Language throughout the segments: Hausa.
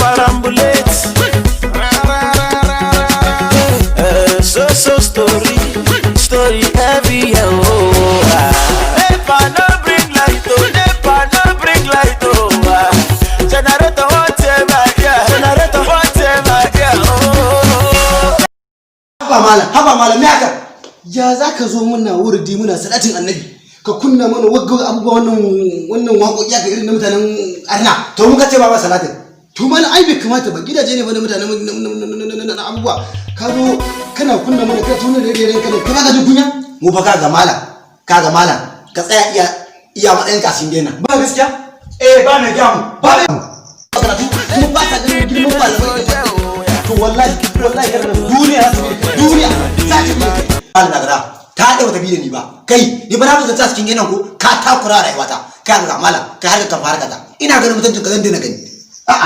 perambulate. So story heavy, oh. Never no bring light, oh. Never no bring light, oh. Generator whatever, yeah. Generator whatever, yeah, oh. Haba malam me haka? Ya zaka zo muna wurdi muna salatin annabi ka kunna mana wagga abubuwa wannan waƙoƙi ga irin na mutanen arna to muka ce ba salatin to mana ai bai kamata ba gidaje ne ba na mutanen na abubuwa ka zo kana kunna mana ka tuna da rere kana ka ji kunya mu fa kaga malam ka tsaya iya matsayin kasin dena ba gaskiya ba na gamu ba mu ba ta ganin girman malamai to wallahi duniya za ta bi Allah daga ta da wata bi da ni ba kai ni ba na fuka ta cikin gidan ko ka takura rayuwata kai ga malam kai har ka fara kaza ina ganin mutuncin ka zan daina gani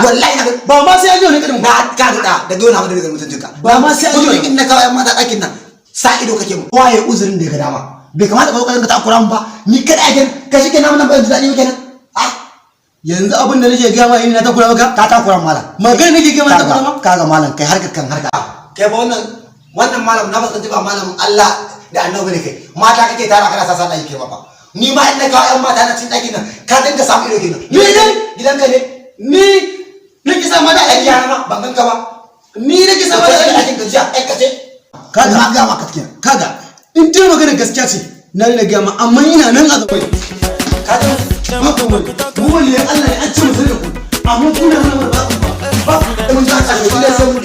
wallahi ba ma sai ajo ne kadin ba ka ga daga yau na mu daga mutuncin ka ba ma sai ajo in na kawai mata dakin nan sa ido kake mu waye uzurin da ya ga dama bai kamata ka zo ka takura mu ba ni kada a gani ka shike na mun ban dadi kenan yanzu abin da nake ga ma ina ta kula maka ka takura malam magana nake ga ma ta kula maka kaga malam kai harka kai ba wannan malam na fuskanci ba malamin Allah da annabi ne kai mata kake tara kana sasa dai ke ba ni ma in ka ayan mata na cin dakin nan ka dinga samu ido kenan ni ne gidanka ne ni nake sa mata aiki na ban ganka ba ni nake sa mata aiki gajiya ai kace kaga an ga maka kenan kaga in dai magana gaskiya ce na ne ga ma amma ina nan a gaba kaga mu ne Allah ne an ci mu da ku amma kuna nan ba mun ta ka da sai mun